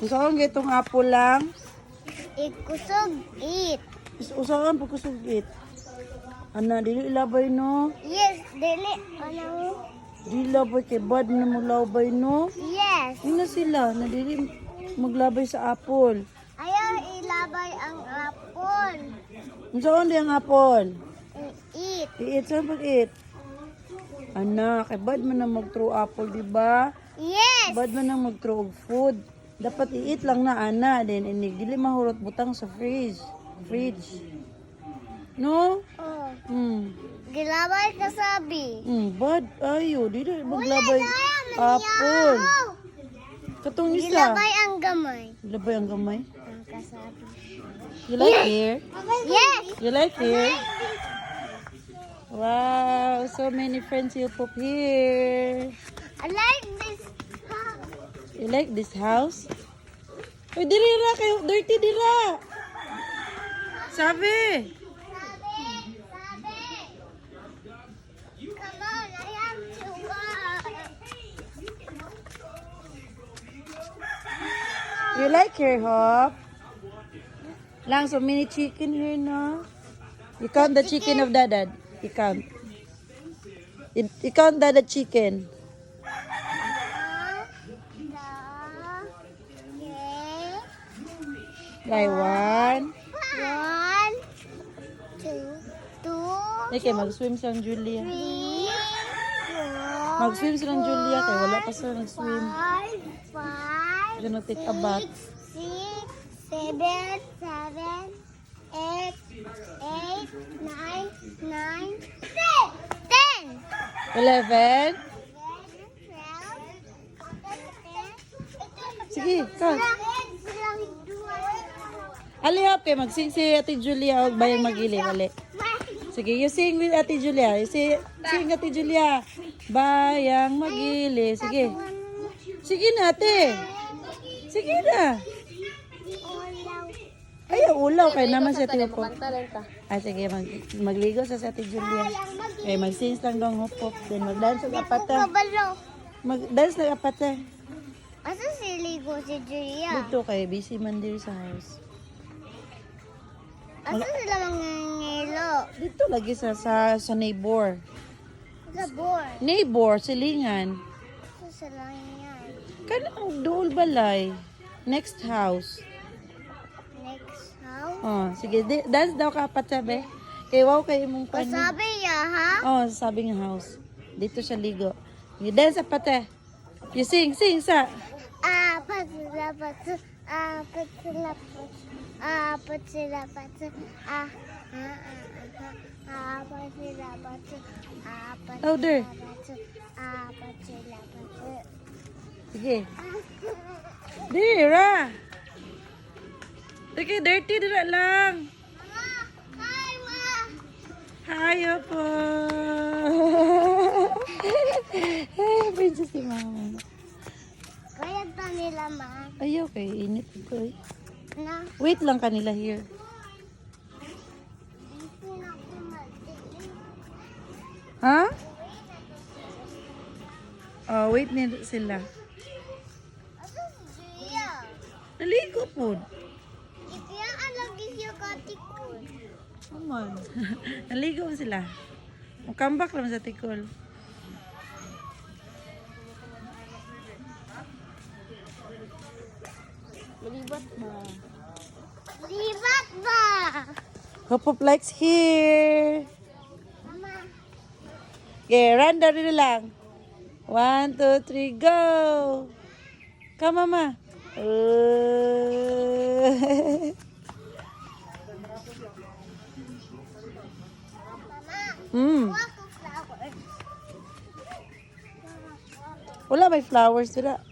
Usahan gitong apple lang. Ikusog it. Usahan pagkusog it. Ana, dili ilabay no. Yes, dili. Ano? Dili labay kay bad na mo labay no. Yes. Ina sila na dili maglabay sa apple. Ayaw ilabay ang apple. Usahan di ang apple. Eat. I-eat saan pag-eat? Ana, kay bad man na mag-throw apple, di ba? Yes. Bad man na mag-throw og food. Dapat i-eat lang na ana, then inig dili mahurot butang sa fridge. No? Oh. Gilabay ka sabi. Bad ayo, dili maglabay apple. Katong isa. Gilabay ang gamay. Gilabay ang gamay. Ang kasabi. You like here? Yes. You like here? Wow, so many friends you pop here. I like this. You like this house? Uy, diri ra kayo, dirty dira. Sabi. Come on, I have to walk. You like here, Hop? Lang, so many chicken here, no? You count the chicken of Dadad. You count. You count Dadad chicken. Like 1. 1, 2, 2, Okay, mag-swim silang Julia. 3, Mag-swim silang Julia, kaya wala pa sila nag-swim. 5, 5, Gonna take a bath. 6, 7, 8, 9, 10. 11. Sige, count. Ali hap kay magsing si Ate Julia og bayang magili wali. Sige, you sing with Ate Julia. You sing Ate Julia. Bayang magili. Sige. Sige na, Ate. Sige na. Ay, ulaw kay naman si Ate Hop. Ah, sige, magligo sa si Ate Julia. Eh, mag-sing lang dong hop-hop. Then mag-dance sa apata. Mag-dance na apata. Asa siligo si Julia? Dito kay busy man diri sa house. Asa sila mangangilo? Dito lagi sa neighbor. Sa board. Neighbor, silingan. Asa sila yan? Kanang dool balay. Next house. Next house? Oh, sige, dance daw ka apat sabi. Kay wow kay imong pan. Pasabi ya ha? Oh, sabi nga house. Dito siya ligo. You dance apat eh. You sing sa. Apat sila patso. Apat sila patso. Apat sila patso. Apat sila patso. Apat Louder. sila patso. Apat sila patso. Sige. Dira. Sige, dirty dira lang. Hi, ma! Hayo po. Hey, princess si mama. Kaya to nila, ma. Ayaw kay init ko eh. Na? Wait lang kanila here. Hindi na ako magdilim. Ha? Oh, wait nila sila. Asa si Julia? Naligo po. Kaya alagi siya katikol. Come on. Naligo sila. Come back lang sa tikol. Malibat ba? Libat ba? Hop likes here. Mama. Okay, run down na lang. 1, 2, 3, go! Come, mama. Mama. Ako flower. Wala may flowers dira.